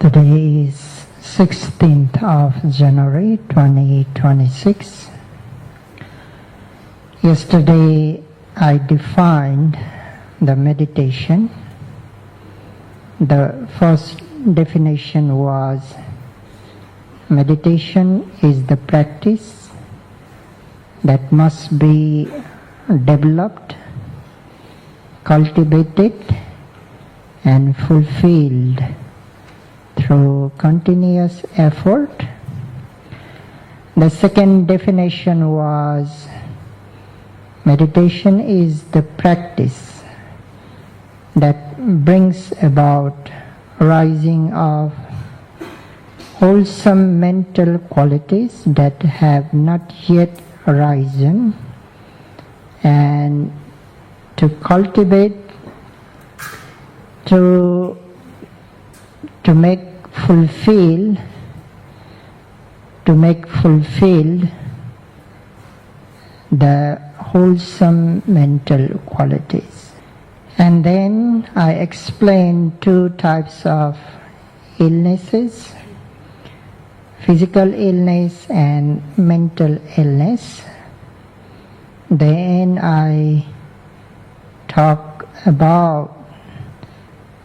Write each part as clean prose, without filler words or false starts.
Today is 16th of January 2026. Yesterday I defined the meditation. The first definition was meditation is the practice that must be developed, cultivated and fulfilled through continuous effort. The second definition was meditation is the practice that brings about rising of wholesome mental qualities that have not yet arisen, and to cultivate, to make fulfilled the wholesome mental qualities. And then I explained two types of illnesses: physical illness and mental illness. Then I talk about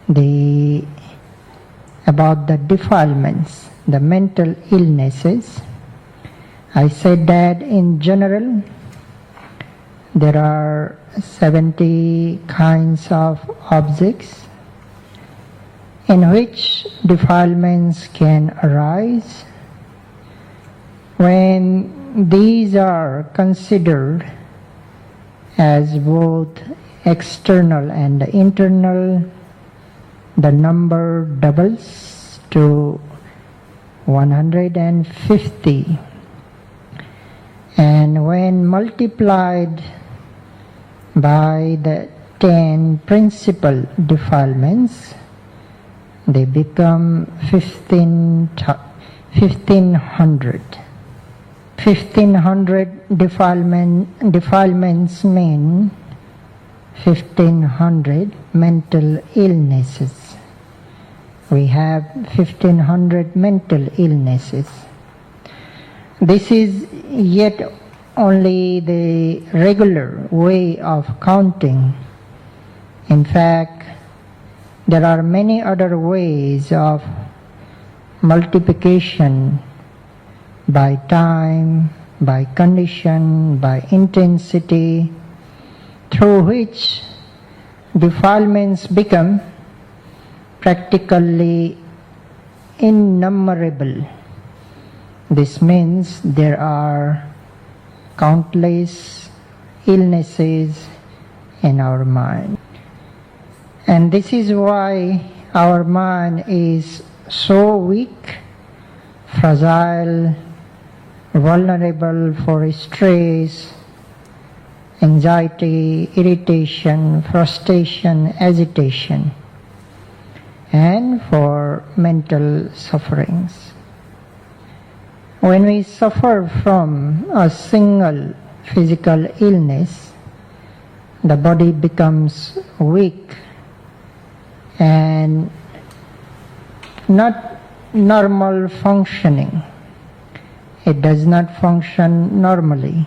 the defilements, the mental illnesses. I said that in general there are 70 kinds of objects in which defilements can arise. When these are considered as both external and internal, the number doubles to 150, and when multiplied by the 10 principal defilements, they become 1500. 1500 defilements mean 1500 mental illnesses. We have 1500 mental illnesses. This is yet only the regular way of counting. In fact, there are many other ways of multiplication by time, by condition, by intensity, through which defilements become practically innumerable. This means there are countless illnesses in our mind. And this is why our mind is so weak, fragile, vulnerable for stress, anxiety, irritation, frustration, agitation, and for mental sufferings. When we suffer from a single physical illness, the body becomes weak and not normal functioning. It does not function normally.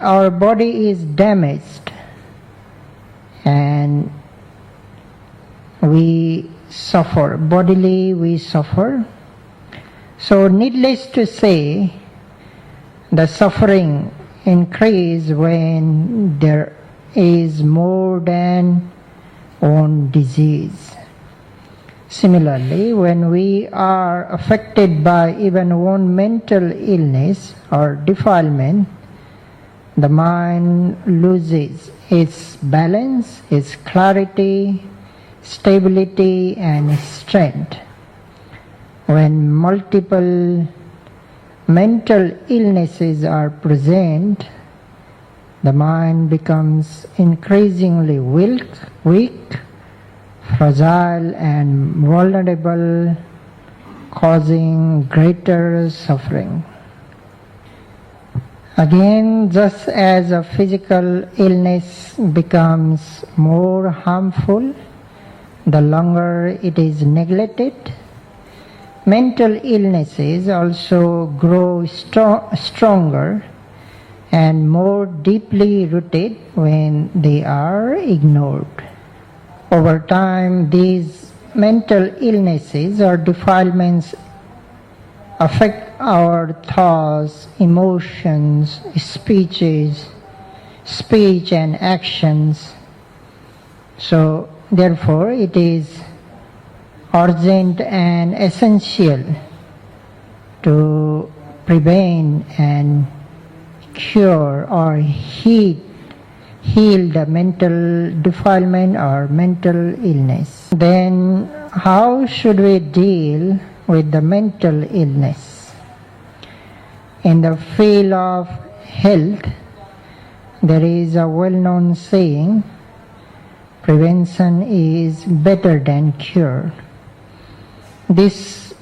Our body is damaged and we suffer. Bodily we suffer. So needless to say, the suffering increases when there is more than one disease. Similarly, when we are affected by even one mental illness or defilement, the mind loses its balance, its clarity, stability and strength. When multiple mental illnesses are present, the mind becomes increasingly weak, fragile and vulnerable, causing greater suffering. Again, just as a physical illness becomes more harmful, the longer it is neglected. Mental illnesses also grow stronger and more deeply rooted when they are ignored. Over time, these mental illnesses or defilements affect our thoughts, emotions, speech and actions. So, therefore, it is urgent and essential to prevent and cure or heal the mental defilement or mental illness. Then how should we deal with the mental illness? In the field of health, there is a well-known saying, prevention is better than cure. This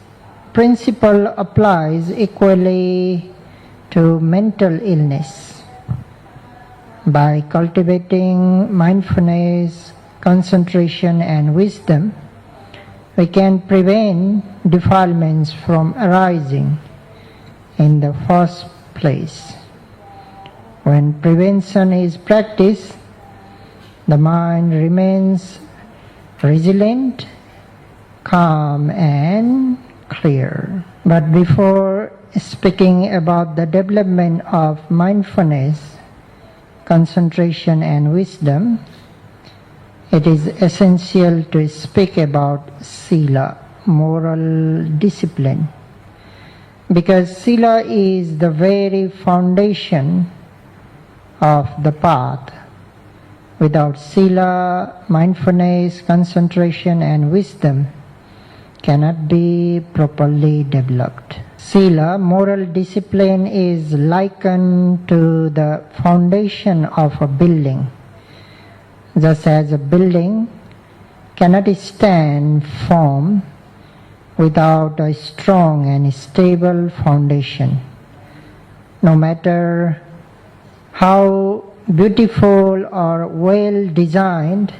principle applies equally to mental illness. By cultivating mindfulness, concentration and wisdom, we can prevent defilements from arising in the first place. When prevention is practiced, the mind remains resilient, calm and clear. But before speaking about the development of mindfulness, concentration and wisdom, it is essential to speak about sila, moral discipline. Because sila is the very foundation of the path. Without sila, mindfulness, concentration and wisdom cannot be properly developed. Sila, moral discipline, is likened to the foundation of a building. Just as a building cannot stand firm without a strong and stable foundation. No matter how beautiful or well designed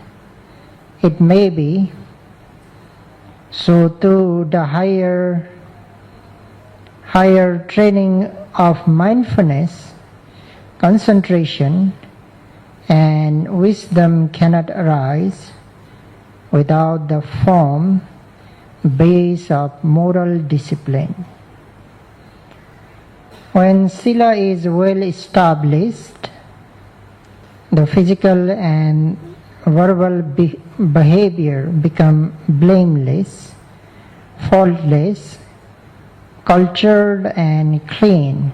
it may be, so too the higher training of mindfulness, concentration and wisdom cannot arise without the firm base of moral discipline. When sila is well established, the physical and verbal behavior become blameless, faultless, cultured and clean,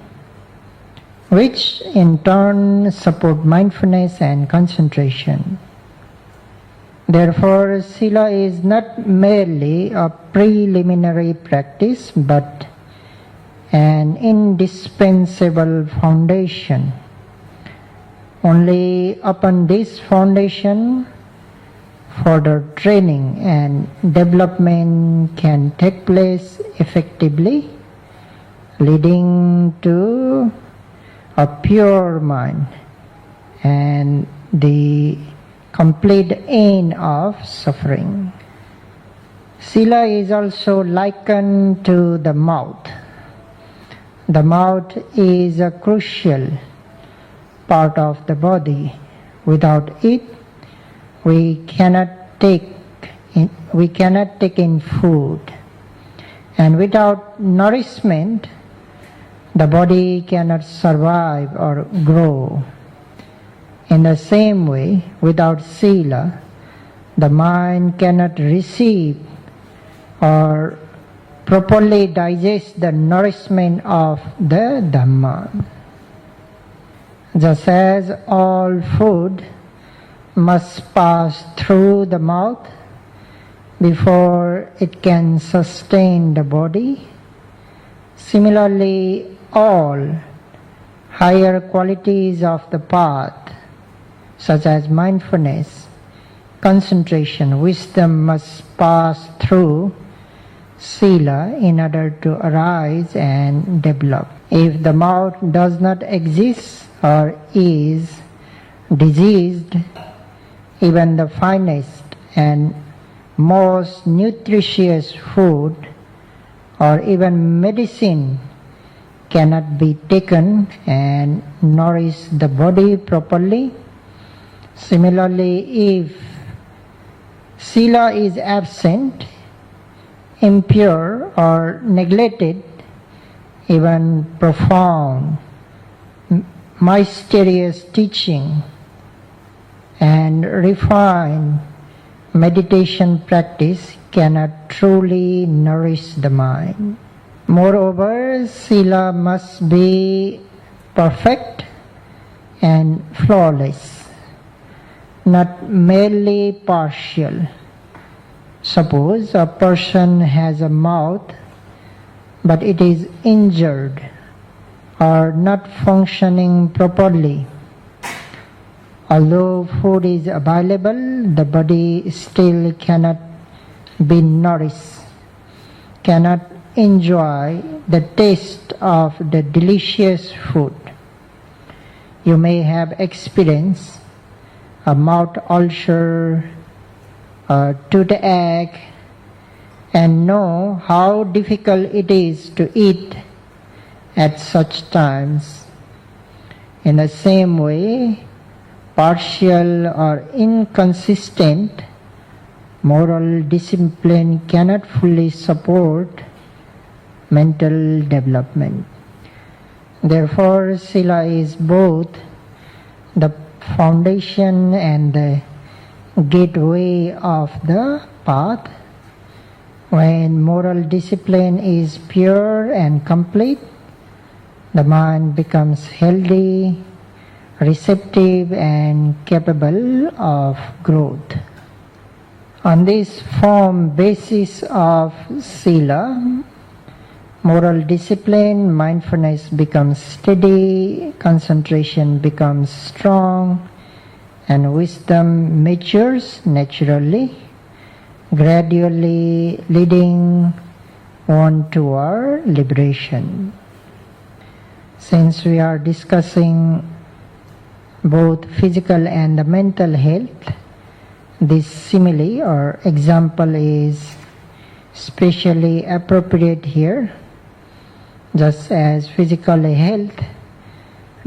which in turn support mindfulness and concentration. Therefore, sila is not merely a preliminary practice but an indispensable foundation. Only upon this foundation, further training and development can take place effectively, leading to a pure mind and the complete end of suffering. Sila is also likened to the mouth. The mouth is a crucial part of the body. Without it, we cannot take in food, and without nourishment, the body cannot survive or grow. In the same way, without sila, the mind cannot receive or properly digest the nourishment of the Dhamma. Just as all food must pass through the mouth before it can sustain the body, similarly all higher qualities of the path, such as mindfulness, concentration, wisdom, must pass through sila in order to arise and develop. If the mouth does not exist or is diseased, even the finest and most nutritious food or even medicine cannot be taken and nourish the body properly. Similarly, if sila is absent, impure or neglected, even profound, mysterious teaching and refined meditation practice cannot truly nourish the mind. Moreover, sila must be perfect and flawless, not merely partial. Suppose a person has a mouth, but it is injured or not functioning properly. Although food is available, the body still cannot be nourished, cannot enjoy the taste of the delicious food. You may have experienced a mouth ulcer, a toothache, and know how difficult it is to eat at such times. In the same way, partial or inconsistent moral discipline cannot fully support mental development. Therefore, sila is both the foundation and the gateway of the path. When moral discipline is pure and complete, the mind becomes healthy, receptive and capable of growth. On this firm basis of sila, moral discipline, mindfulness becomes steady, concentration becomes strong, and wisdom matures naturally, gradually leading one toward liberation. Since we are discussing both physical and the mental health, this simile or example is especially appropriate here. Just as physical health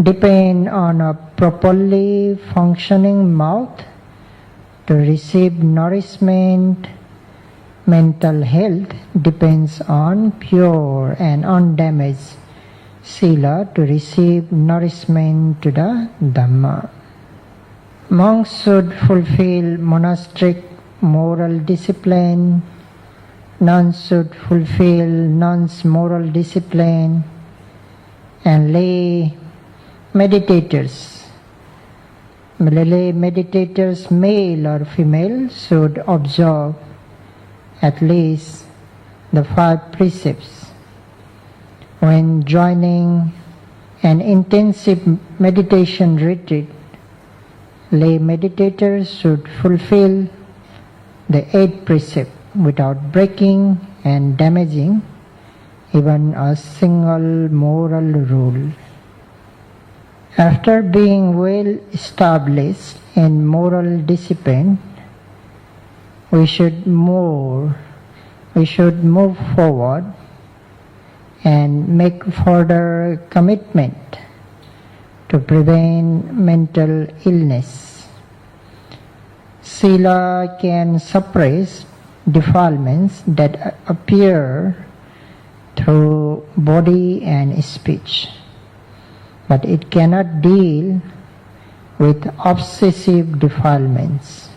depends on a properly functioning mouth to receive nourishment, mental health depends on pure and undamaged sila to receive nourishment to the Dhamma. Monks should fulfill monastic moral discipline, nuns should fulfill nuns' moral discipline, and lay meditators, male or female, should observe at least the 5 precepts. When joining an intensive meditation retreat, lay meditators should fulfill the 8 precepts without breaking and damaging even a single moral rule. After being well established in moral discipline, we should move forward and make further commitment to prevent mental illness. Sila can suppress defilements that appear through body and speech, but it cannot deal with obsessive defilements.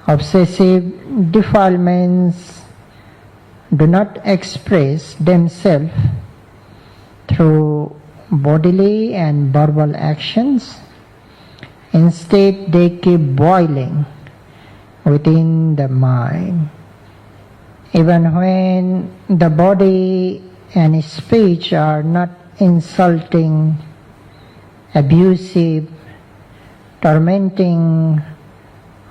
Obsessive defilements do not express themselves through bodily and verbal actions. Instead, they keep boiling within the mind. Even when the body and speech are not insulting, abusive, tormenting,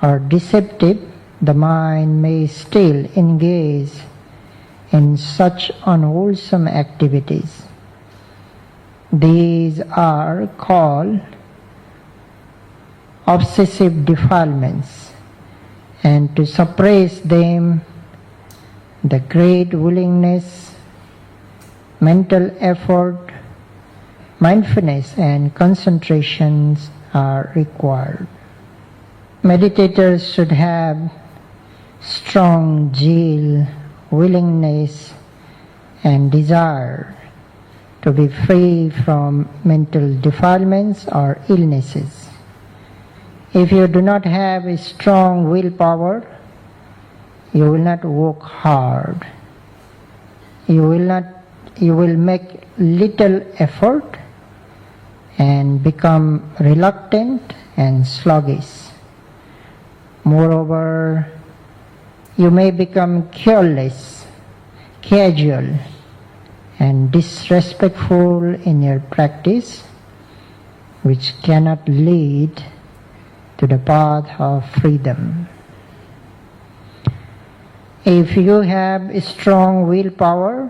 or deceptive, the mind may still engage in such unwholesome activities. These are called obsessive defilements, and to suppress them, the great willingness, mental effort, mindfulness and concentrations are required. Meditators should have strong zeal, willingness and desire to be free from mental defilements or illnesses. If you do not have a strong willpower, you will not work hard. You will make little effort and become reluctant and sluggish. Moreover, you may become careless, casual, and disrespectful in your practice, which cannot lead to the path of freedom. If you have a strong willpower,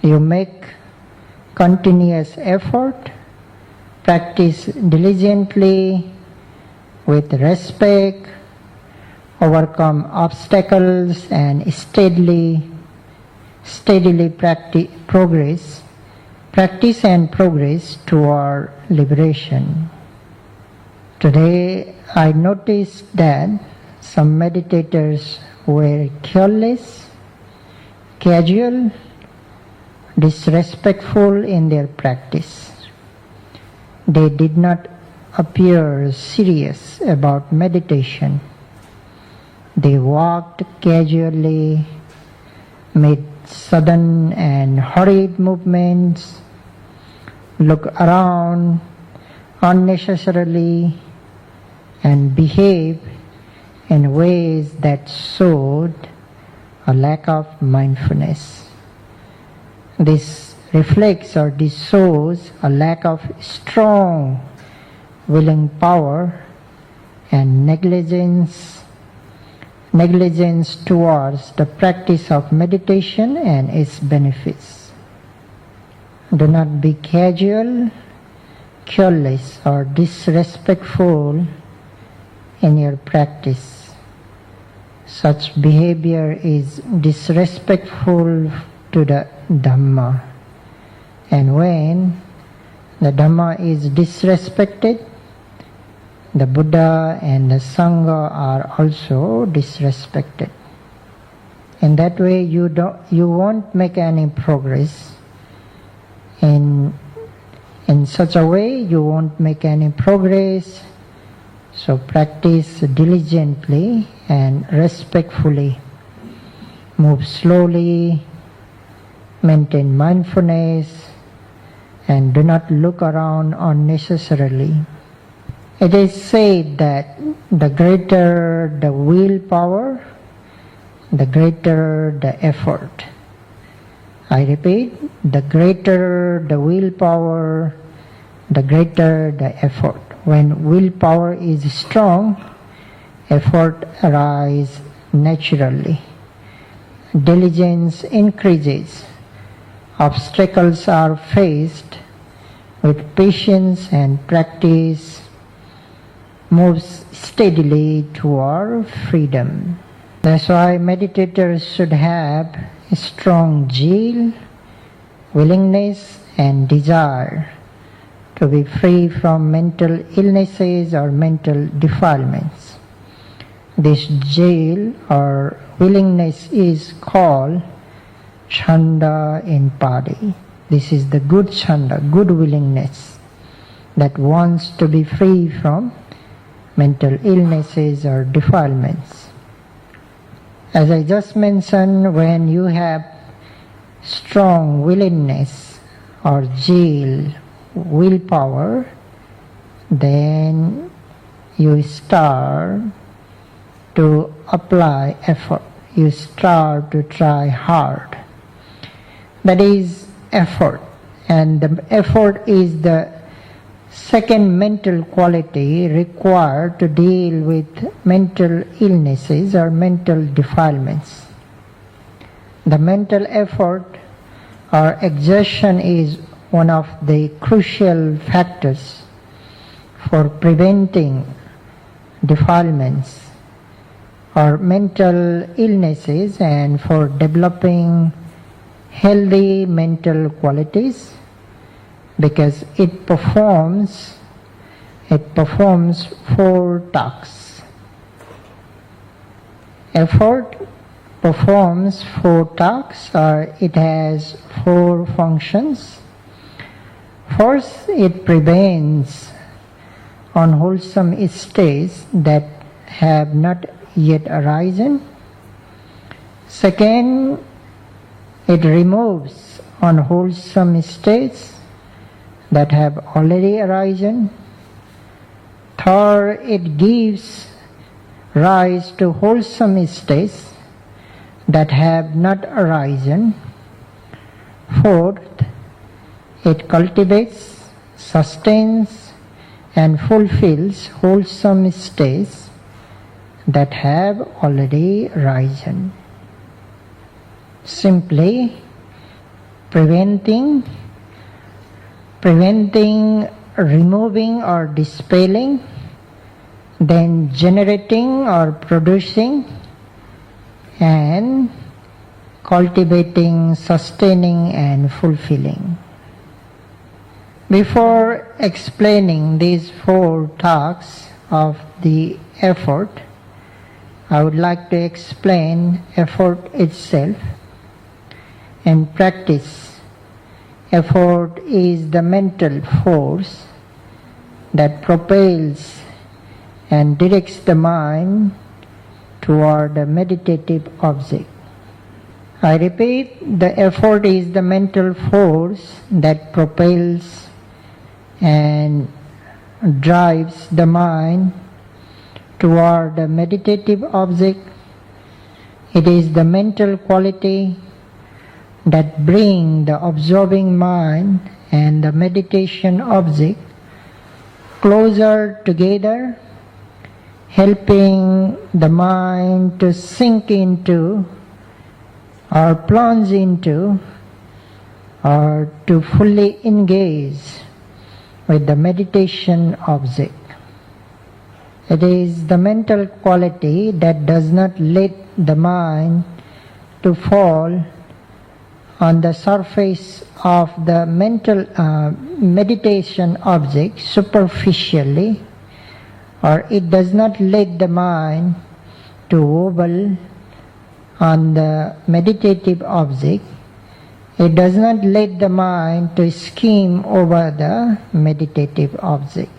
you make continuous effort, practice diligently with respect, overcome obstacles and steadily practice and progress toward liberation. Today I noticed that some meditators were careless, casual, disrespectful in their practice. They did not appear serious about meditation. They walked casually, made sudden and hurried movements, looked around unnecessarily, and behaved in ways that showed a lack of mindfulness. This reflects or this shows a lack of strong willing power and negligence towards the practice of meditation and its benefits. Do not be casual, careless, or disrespectful in your practice. Such behavior is disrespectful to the Dhamma. And when the Dhamma is disrespected, the Buddha and the Sangha are also disrespected. In that way you won't make any progress. In such a way you won't make any progress. So practice diligently and respectfully. Move slowly, maintain mindfulness, and do not look around unnecessarily. It is said that the greater the willpower, the greater the effort. I repeat, the greater the willpower, the greater the effort. When willpower is strong, effort arises naturally. Diligence increases. Obstacles are faced with patience, and practice moves steadily toward freedom. That's why meditators should have a strong zeal, willingness and desire to be free from mental illnesses or mental defilements. This zeal or willingness is called chanda in Pali. This is the good chanda, good willingness that wants to be free from mental illnesses or defilements. As I just mentioned, when you have strong willingness or zeal, willpower, then you start to apply effort. You start to try hard. That is effort, and the effort is the second mental quality required to deal with mental illnesses or mental defilements. The mental effort or exertion is one of the crucial factors for preventing defilements or mental illnesses and for developing healthy mental qualities, because it performs 4 tasks. Effort performs 4 tasks, or it has 4 functions. First, it prevents unwholesome states that have not yet arisen. Second, it removes unwholesome states that have already arisen. Third, it gives rise to wholesome states that have not arisen. Fourth, it cultivates, sustains, and fulfills wholesome states that have already arisen. Simply preventing, removing or dispelling, then generating or producing, and cultivating, sustaining, and fulfilling. Before explaining these 4 tasks of the effort, I would like to explain effort itself. In practice, effort is the mental force that propels and directs the mind toward a meditative object. I repeat, the effort is the mental force that propels and drives the mind toward a meditative object. It is the mental quality that brings the observing mind and the meditation object closer together, helping the mind to sink into or plunge into or to fully engage with the meditation object. It is the mental quality that does not let the mind to fall on the surface of the mental meditation object superficially, or it does not let the mind to wobble on the meditative object. It does not let the mind to skim over the meditative object.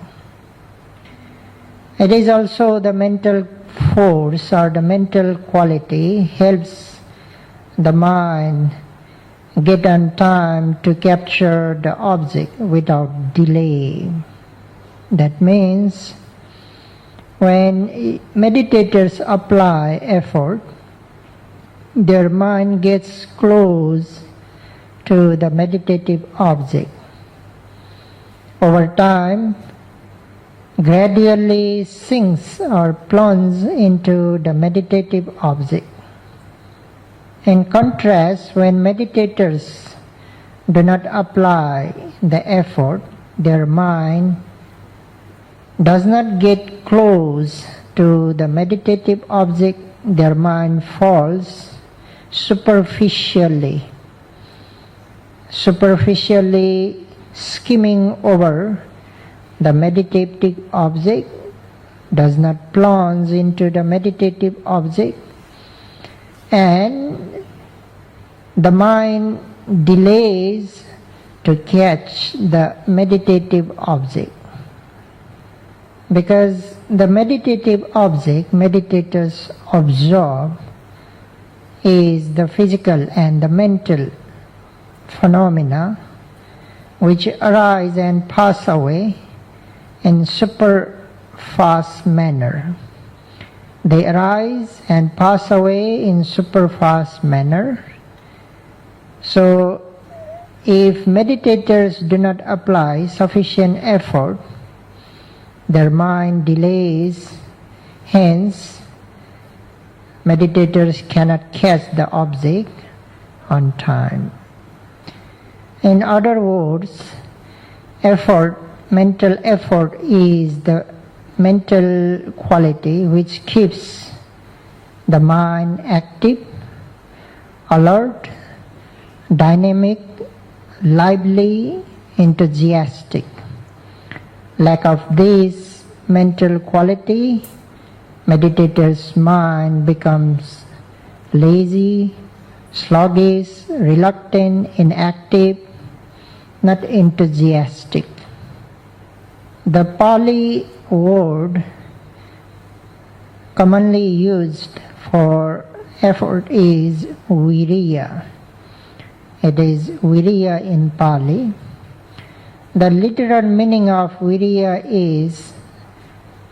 It is also the mental force or the mental quality helps the mind get on time to capture the object without delay. That means when meditators apply effort, their mind gets close to the meditative object. Over time, gradually sinks or plunges into the meditative object. In contrast, when meditators do not apply the effort, their mind does not get close to the meditative object. Their mind falls superficially skimming over the meditative object, does not plunge into the meditative object, and the mind delays to catch the meditative object. Because the meditative object meditators observe is the physical and the mental phenomena which arise and pass away in super fast manner. They arise and pass away in super fast manner. So if meditators do not apply sufficient effort, their mind delays, hence meditators cannot catch the object on time. In other words, mental effort is the mental quality which keeps the mind active, alert, dynamic, lively, enthusiastic. Lack of this mental quality, meditator's mind becomes lazy, sluggish, reluctant, inactive, not enthusiastic. The Pali word commonly used for effort is viriya. It is viriya in Pali. The literal meaning of viriya is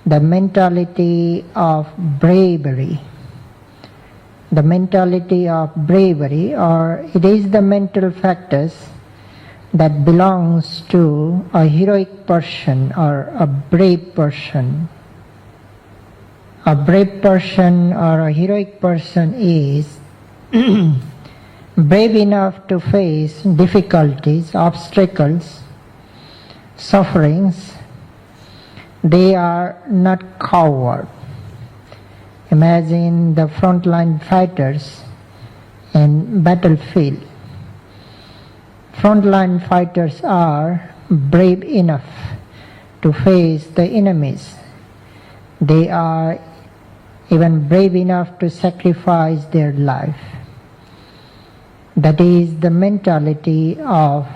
the mentality of bravery. The mentality of bravery, or it is the mental factors that belongs to a heroic person or a brave person. A brave person or a heroic person is brave enough to face difficulties, obstacles, sufferings. They are not coward. Imagine the frontline fighters in battlefield. Frontline fighters are brave enough to face the enemies. They are even brave enough to sacrifice their life. That is the mentality of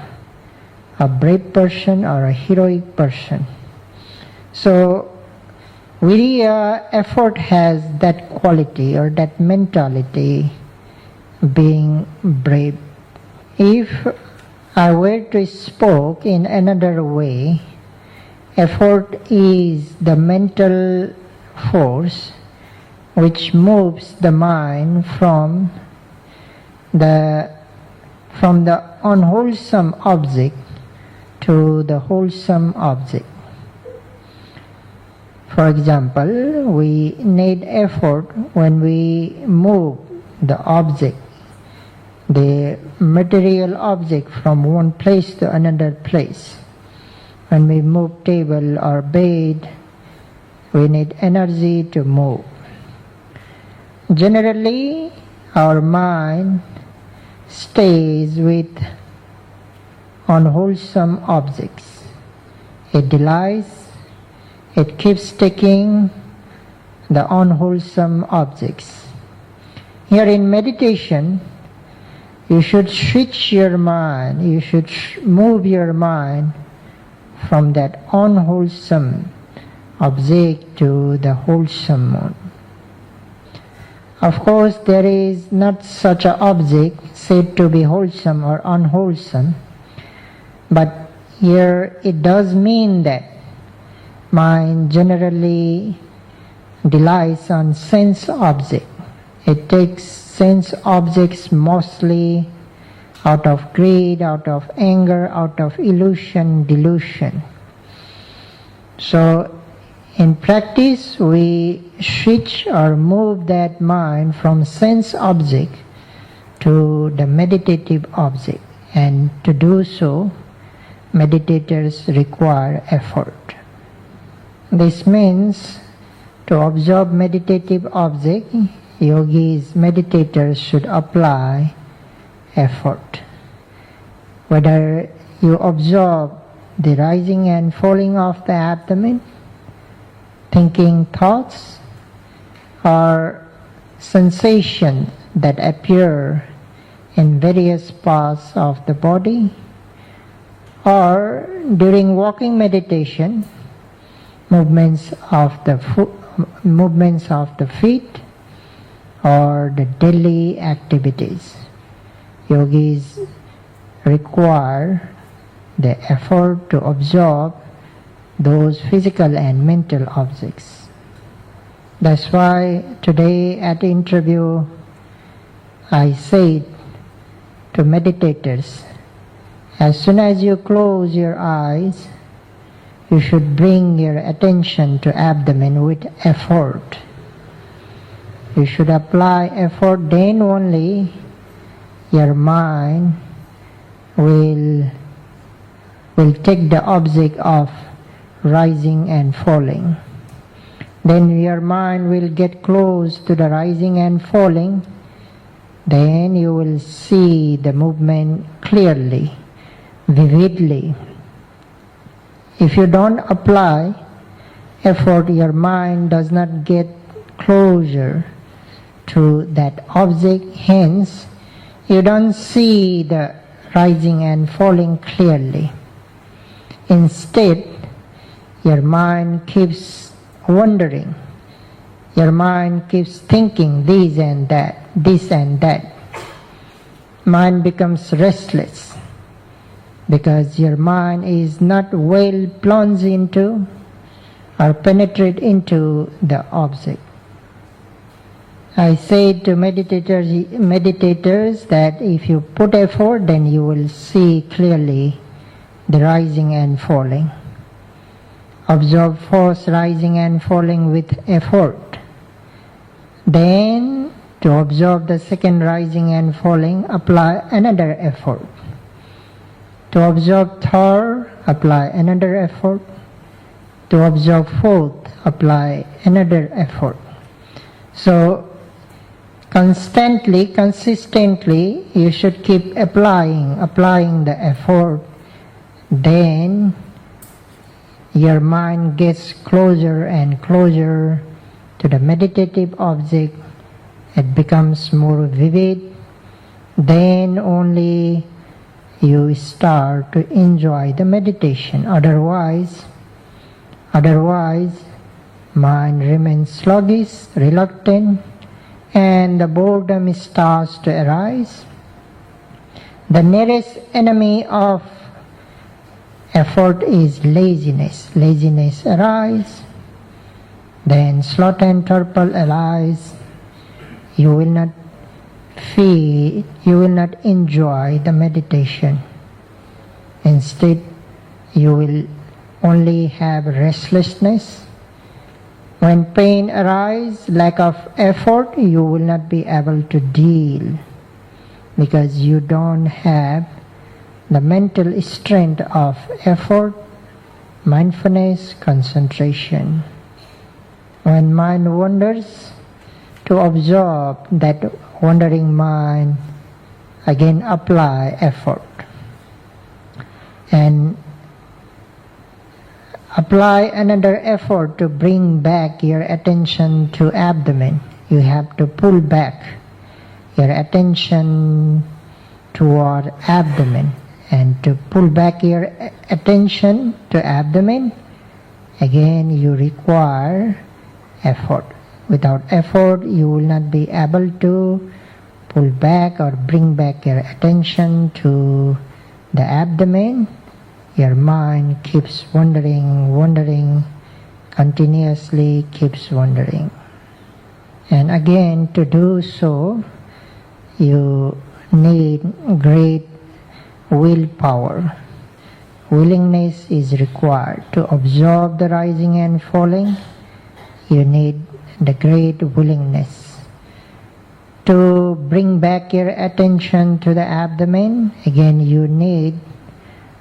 a brave person or a heroic person. So, viriya, effort has that quality or that mentality, being brave. If I were to speak in another way, effort is the mental force which moves the mind from the unwholesome object to the wholesome object. For example, we need effort when we move the object, the material object, from one place to another place. When we move table or bed, we need energy to move. Generally, our mind stays with unwholesome objects. It delights, it keeps taking the unwholesome objects. Here in meditation, you should switch your mind, you should move your mind from that unwholesome object to the wholesome one. Of course, there is not such an object said to be wholesome or unwholesome, but here it does mean that mind generally relies on sense object. It takes sense objects mostly out of greed, out of anger, out of illusion, delusion. So in practice, we switch or move that mind from sense object to the meditative object, and to do so, meditators require effort. This means to observe meditative object, yogis, meditators should apply effort. Whether you observe the rising and falling of the abdomen, thinking thoughts, or sensations that appear in various parts of the body, or during walking meditation, movements of the feet, or the daily activities. Yogis require the effort to absorb those physical and mental objects. That's why today at the interview I said to meditators, as soon as you close your eyes, you should bring your attention to abdomen with effort. You should apply effort, then only your mind will take the object of rising and falling. then your mind will get close to the rising and falling. Then you will see the movement clearly, vividly. If you don't apply effort, your mind does not get closer to that object, hence you don't see the rising and falling clearly. Instead, your mind keeps wandering. Your mind keeps thinking this and that. Mind becomes restless because your mind is not well plunged into or penetrate into the object. I say to meditators that if you put effort, then you will see clearly the rising and falling. Observe first rising and falling with effort. Then, to observe the second rising and falling, apply another effort. To observe third, apply another effort. To observe fourth, apply another effort. So, consistently, you should keep applying the effort. Then, your mind gets closer and closer to the meditative object. It becomes more vivid. Then only you start to enjoy the meditation. Otherwise, mind remains sluggish, reluctant, and the boredom starts to arise. The nearest enemy of effort is laziness. Laziness arises, then sloth and torpor arise. You will not enjoy the meditation. Instead, you will only have restlessness. When pain arises, lack of effort, you will not be able to deal because you don't have the mental strength of effort, mindfulness, concentration. When mind wanders, to observe that wandering mind, again apply effort. And apply another effort to bring back your attention to abdomen. You have to pull back your attention toward abdomen. And to pull back your attention to abdomen, again you require effort. Without effort, you will not be able to pull back or bring back your attention to the abdomen. Your mind keeps wandering, continuously keeps wandering. And again, to do so, you need great willpower. Willingness is required. To observe the rising and falling, you need the great willingness. To bring back your attention to the abdomen, again you need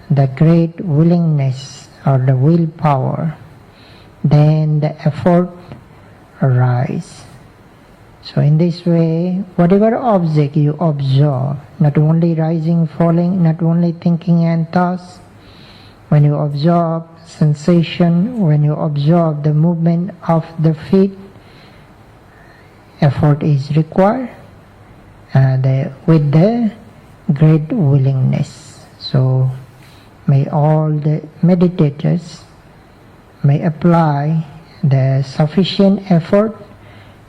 the great willingness or the willpower. Then the effort arises. So in this way, whatever object you observe, not only rising, falling, not only thinking and thoughts, when you observe sensation, when you observe the movement of the feet, effort is required with the great willingness. So may all the meditators may apply the sufficient effort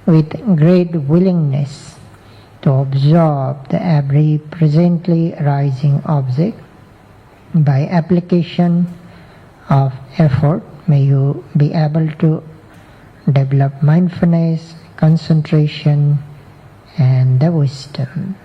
with great willingness to observe the every presently rising object. By application of effort, may you be able to develop mindfulness, concentration, and the wisdom.